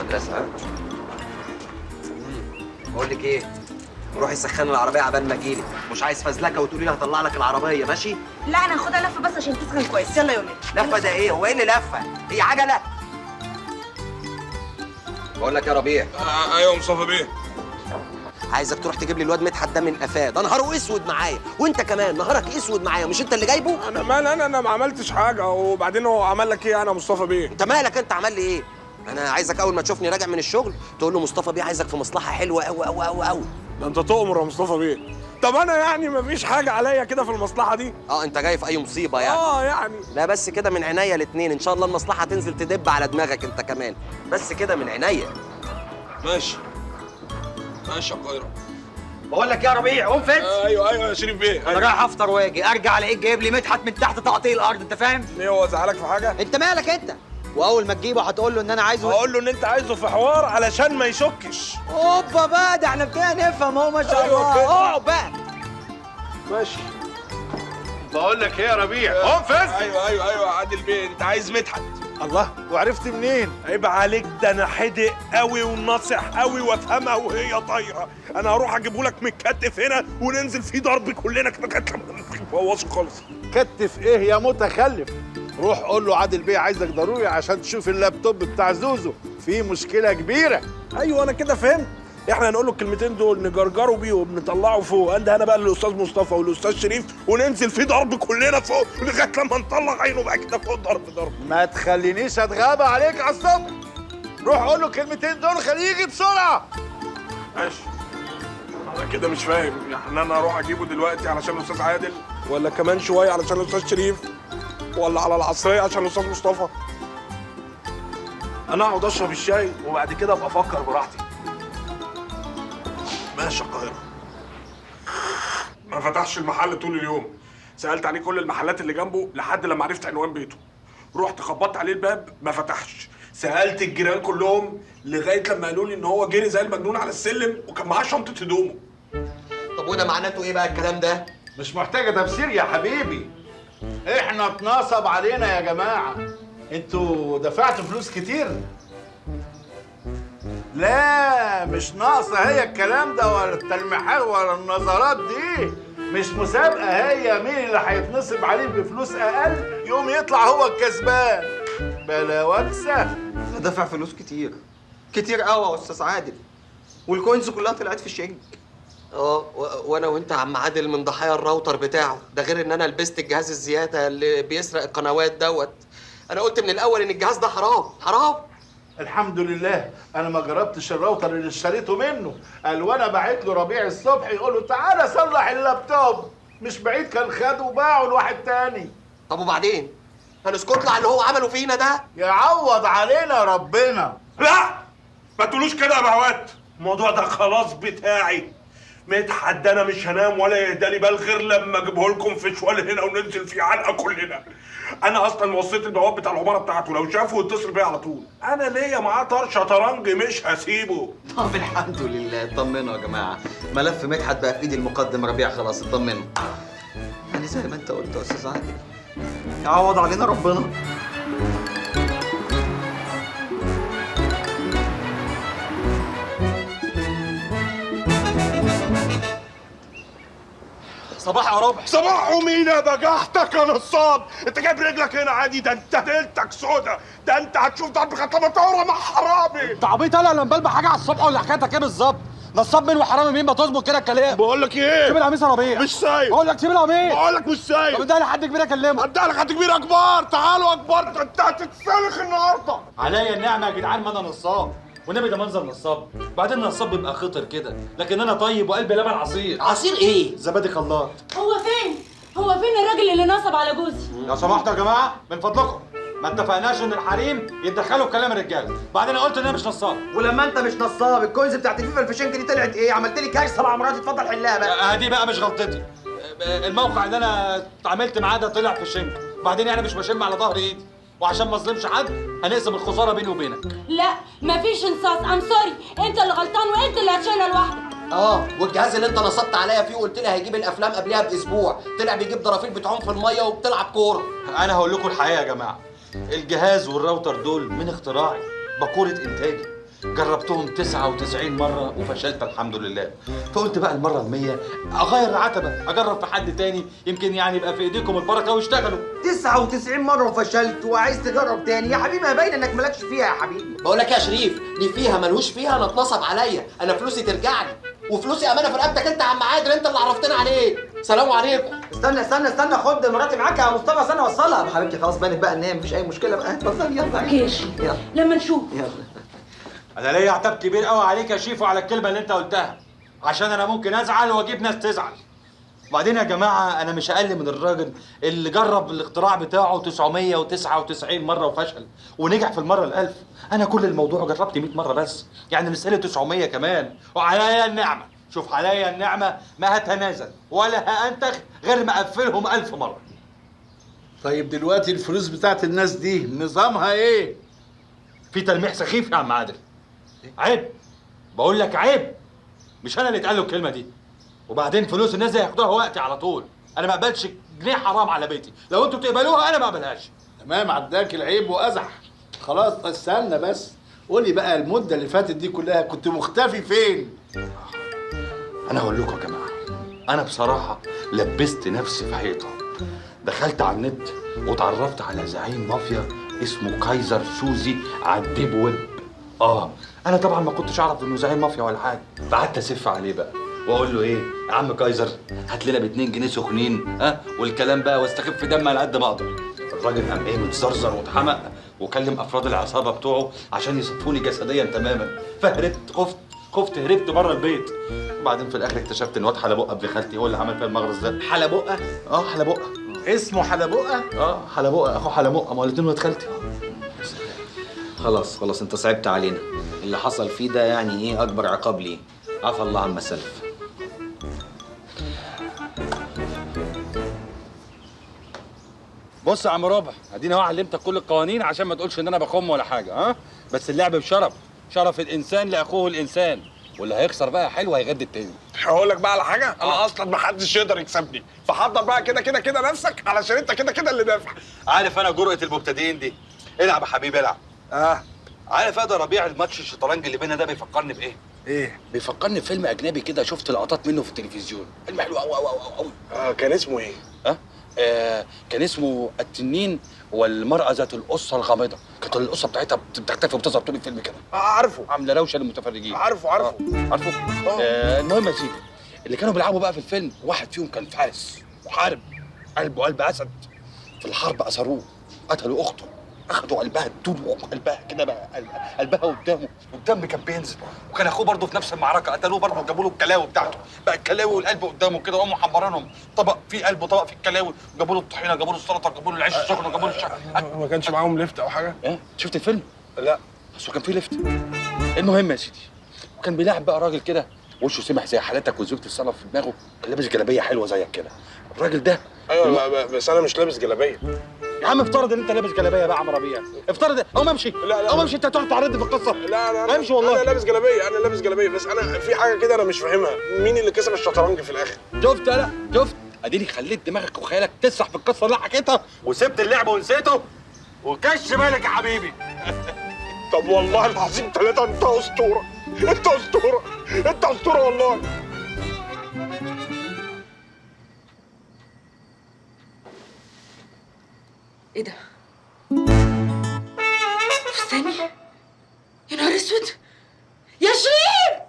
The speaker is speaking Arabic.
المدرسه. ها بقول لك ايه، روحي سخني العربيه عبال ما اجيلك، مش عايز فزلكه وتقولي لي هطلع لك العربيه. ماشي؟ لا انا هاخدها لفه بس عشان تسخن كويس. يلا يا ولاد. لفه ده ايه؟ هو ايه اللي لفه؟ هي عجله؟ بقول لك يا ربيع. ايوه مصطفى بيه. عايزك تروح تجيب لي الواد مدحت ده من قفاه، ده نهاره اسود معايا، وانت كمان نهارك اسود معايا، مش انت اللي جايبه؟ انا مال انا ما عملتش حاجه، وبعدين هو عمل لك ايه انا مصطفى بيه؟ انت مالك انت عمل لي ايه؟ انا عايزك اول ما تشوفني راجع من الشغل تقول له مصطفى بيه عايزك في مصلحه حلوه قوي قوي قوي قوي. ده انت تؤمر يا مصطفى بيه. طب انا يعني مفيش حاجه عليا كده في المصلحه دي؟ انت جاي في اي مصيبه يعني؟ يعني لا بس كده من عينيا الاتنين، ان شاء الله المصلحه تنزل تدب على دماغك انت كمان، بس كده من عينيا. ماشي ماشي يا القاهره. بقول لك يا ربيع قوم فين؟ ايوه يا شريف بيه. انا رايح افطر واجي ارجع الاقيك جايب لي مدحت من تحت تقطيع الارض، انت فاهم؟ ليه هو زعلك في حاجه؟ انت مالك انت؟ واول ما تجيبه هتقول له ان انا عايزه. هقول له ان انت عايزه في حوار علشان ما يشكش. اوبا بقى، ده احنا ابتدينا نفهم اهو ما شاء أيوة الله. كده. اقعد بقى. ماشي. بقول لك ايه يا ربيع، قوم فز. ايوه عادل بيه، انت عايز مدحت. الله، وعرفت منين؟ عيب عليك، ده انا حدق قوي وناصح قوي وافهمها وهي طايره. انا هروح اجيبه لك متكتف هنا وننزل فيه ضرب كلنا كده لغايه لما نبوظه خالص. كتف ايه يا متخلف؟ روح قول له عادل بيه عايزك ضروري عشان تشوف اللابتوب بتاع زوزو، في مشكله كبيره. ايوه انا كده فهمت. احنا هنقول له الكلمتين دول نجرجره بيهم نطلعه فوق، انا بقى للاستاذ مصطفى والاستاذ شريف وننزل فيه ضرب كلنا فوق لغايه لما نطلع عينه بقى كده فوق ضرب. ما تخلينيش اتغابى عليك على الصبح. روح قول له الكلمتين دول خليه يجي بسرعه. ماشي. انا كده مش فاهم، يعني انا اروح اجيبه دلوقتي علشان الاستاذ عادل، ولا كمان شويه علشان الاستاذ شريف، ولا على العصريه عشان الاستاذ مصطفى؟ انا اقعد اشرب الشاي وبعد كده ابقى افكر براحتي. ماشي يا القاهره. ما فتحش المحل طول اليوم، سالت عليه كل المحلات اللي جنبه لحد لما عرفت عنوان بيته. رحت خبطت عليه الباب ما فتحش، سالت الجيران كلهم لغايه لما قالوا لي ان هو جري زي المجنون على السلم وكان معاه شنطه هدومه. طب وده معناته ايه بقى الكلام ده؟ مش محتاجه تفسير يا حبيبي، احنا اتنصب علينا يا جماعه. انتوا دفعتوا فلوس كتير؟ لا مش ناقصه هي الكلام ده ولا التلميحات ولا النظرات دي. مش مسابقه هي مين اللي هيتنصب عليه بفلوس اقل يوم يطلع هو الكسبان. بلا وكسه. دافع فلوس كتير كتير قوي يا استاذ عادل، والكوينز كلها طلعت في الشنك. وانا وانت يا عم عادل من ضحايا الراوتر بتاعه ده، غير ان انا لبست الجهاز الزياده اللي بيسرق القنوات دوت. انا قلت من الاول ان الجهاز ده حرام حرام. الحمد لله انا ما جربتش الراوتر اللي اشتريته منه. قال وانا بعت له ربيع الصبح يقول له تعالى صلح اللابتوب، مش بعيد كان خده وباعه لواحد تاني. طب وبعدين؟ هنسكت له على اللي هو عمله فينا ده؟ يعوض علينا ربنا. لا ما تقولوش كده يا بهوات، الموضوع ده خلاص بتاعي. مدحت ده انا مش هنام ولا يهدالي بال غير لما اجيبه لكم في شوال هنا وننزل فيه علقه كلنا. انا اصلا وصيت البواب بتاع العماره بتاعته لو شافه يتصل بيا على طول. انا ليا معاه طار شطرنج مش هسيبه. طب الحمد لله، اطمنوا يا جماعه، ملف مدحت بقى في ايد المقدم ربيع خلاص، اطمنوا. يعني زي ما انت قلت يا استاذ عادل، يعوض علينا ربنا. صباح يا ربع. صباح مين يا بجحتك يا نصاب؟ انت جايب رجلك هنا عادي؟ ده انت ليلتك سودا، ده انت هتشوف ضرب خطابه طاوره مع حرامي. انت عبيط؟ انا لما بلبح حاجه على الصبح ولا حكايتك ايه بالظبط؟ نصاب مين وحرامي مين؟ ما تظبط كده الكلام. بقول لك ايه؟ سيب القميص يا ربيع. مش سايب. بقول لك سيب القميص. بقول لك مش سايب. طب اديها لحد كبير اكلمه. اديها لك حد كبير اكبر. تعالوا اكبر، انت هتتسلخ النهارده. عليا النعمه يا جدعان، ما انا نصاب والنبي ده منظر نصاب. بعدين النصاب بيبقى خطر كده، لكن انا طيب وقلبي لبن عصير. عصير ايه؟ زبادي خلاط. هو فين الراجل اللي نصب على جوزي؟ لو سمحتوا يا جماعه من فضلكم، ما اتفقناش ان الحريم يتدخلوا في كلام الرجاله. بعدين انا قلت ان انا مش نصاب. ولما انت مش نصاب، الكوينز بتاعت الفيفا الفشنك دي طلعت ايه؟ عملت لي كارثه مع مراتي، اتفضل حلها بقى. دي بقى مش غلطتي. الموقع اللي انا اتعاملت معاه ده طلع في الشنك. بعدين يعني مش بشم على ظهر ايدي، وعشان ما اظلمش حد هنقسم الخساره بيني وبينك. لا مفيش انصاص، ام سوري، انت اللي غلطان وانت اللي هتشيلها لوحدك. والجهاز اللي انت نصبت عليا فيه وقلت لي هيجيب الافلام قبلها باسبوع، طلع بيجيب ضرافيل بتعوم في الميه وبتلعب كوره. انا هقول لكم الحقيقه يا جماعه، الجهاز والراوتر دول من اختراعي، بكوره انتاجي. جربتهم 99 مرة وفشلت الحمد لله. فقلت بقى المرة ال100 أغير العتبة، أجرب في حد تاني يمكن يعني يبقى في إيديكم البركة واشتغلوا. 99 مرة وفشلت وعايز تجرب تاني يا حبيبي، ما باين انك مالكش فيها يا حبيبي. بقول لك يا شريف، ليه فيها ملهوش فيها، انا اتنصب عليا، انا فلوسي ترجع لي، وفلوسي امانه في رقبتك انت يا عم عادل، انت اللي عرفتنا عليه. سلام عليكم. استنى خد مراتي معاك يا مصطفى، استنى اوصلها. حبيبتي خلاص بانت بقى ان هي مفيش اي مشكلة بقى، اتفضل يلا. اوكي يا شريف، يلا لما نشوف. يلا. أنا ليا عتاب كبير قوي عليك يا شيفو على الكلمة اللي أنت قلتها، عشان أنا ممكن أزعل وأجيب ناس تزعل. وبعدين يا جماعة أنا مش أقل من الراجل اللي جرب الاختراع بتاعه 999 مرة وفشل ونجح في المرة ال1000. أنا كل الموضوع جربت 100 مرة بس، يعني لسه 900 كمان. وعليا النعمة، شوف عليا النعمة ما هتنازل ولا هأنتخ غير ما أقفلهم 1000 مرة. طيب دلوقتي الفلوس بتاعت الناس دي نظامها ايه؟ في تلميح سخيف يا عم عادل. عيب، بقول لك عيب، مش أنا اللي اتقال له الكلمة دي. وبعدين فلوس الناس دي هياخدوها وقتي على طول، انا ما اقبلش جنيه حرام على بيتي، لو انتوا تقبلوها انا ما اقبلهاش. تمام، عداك العيب وازح. خلاص استنى بس، قولي بقى المدة اللي فاتت دي كلها كنت مختفي فين؟ انا هقول لكم يا جماعه، انا بصراحه لبست نفسي في حيطه. دخلت على النت واتعرفت على زعيم مافيا اسمه كايزر سوزي على الديب ويب. انا طبعا ما كنتش اعرف انه زعيم مافيا ولا حاجه، فقعدت اسف عليه بقى واقول له ايه يا عم كايزر، هات لنا ب2 جنيه سخنين والكلام بقى، واستخف دم على قد ما اقدر. الراجل قام ايه متزرزر واتحمق وكلم افراد العصابه بتوعه عشان يصفوني جسديا تماما. فهربت، خفت هربت بره البيت. وبعدين في الاخر اكتشفت ان واد حلبقه ابن خالتي هو اللي عمل فيها المغرز ده. حلبقة؟ حلبقه. اسمه حلبقة؟ حلبقه اخو حلبقه، ما الاتنين ولاد خالتي. خلاص انت صعبت علينا، اللي حصل فيه ده يعني ايه اكبر عقاب ليه. عفى الله عما سلف. بص يا عم ربع، اديني اهو علمتك كل القوانين عشان ما تقولش ان انا بخم ولا حاجه. بس اللعب بشرف، شرف الانسان لاخوه الانسان، واللي هيخسر بقى حلو هيغدي التاني. هقول لك بقى على حاجه، انا اصلا ما حدش يقدر يكسبني، فحضر بقى كده نفسك علشان انت كده اللي دافع. عارف انا جرأة المبتدئين دي. العب يا حبيبي العب. عارف يا ربيع، الماتش الشطرنج اللي بينا ده بيفكرني بايه؟ ايه؟ بيفكرني بفيلم اجنبي كده شفت لقطات منه في التلفزيون، فيلم حلو قوي قوي قوي قوي. كان اسمه ايه؟ كان اسمه التنين والمرأة ذات القصة الغامضة. كانت القصة بتاعتها بتختفي وبتظهر طول الفيلم كده. عارفه، عاملة روشة للمتفرجين. عارفه. عارفه؟ المهم يا سيدي، اللي كانوا بيلعبوا بقى في الفيلم واحد فيهم كان فارس محارب، قلبه قلب اسد. في الحرب اثروه، قتلوا اخته، اخدوا قلبها ادوا قلبها كده بقى، قلبها قدامه والدم كان بينزل. وكان اخوه برضه في نفس المعركه، قتلوه برضه وجابوا له الكلاوي بتاعته، بقى الكلاوي والقلب قدامه كده، وهم محمرينهم طبق فيه قلب وطبق فيه الكلاوي، وجابوا له الطحينه، جابوا له السلطه، جابوا له العيش السخن، وجابوا له الشعر. ما كانش معاهم ليفت او حاجه؟ شفت الفيلم؟ لا بس كان فيه ليفت. المهم يا سيدي، وكان بيلاعب بقى راجل كده وشه سمح زي حالتك وزوجة الصلف في دماغه، كان لابس جلابيه حلوه زيك كده. الراجل ده ايوه بس انا مش لابس جلابيه. يا عم افترض ان انت لابس جلابيه بقى يا عم ربيع، افترض او امشي. لا او امشي، انت هتقعد تعرض في القصه. لا امشي والله. انا لابس جلابيه، بس انا في حاجه كده انا مش فاهمها، مين اللي كسب الشطرنج في الاخر؟ شفت اديني خليت دماغك وخيالك تسرح في القصه اللي حكيتها وسبت اللعبه ونسيته وكش بالك يا حبيبي. طب والله العظيم 3 انت اسطوره، انت اسطوره والله. ايه ده؟ فستاني؟ يا نهار اسود!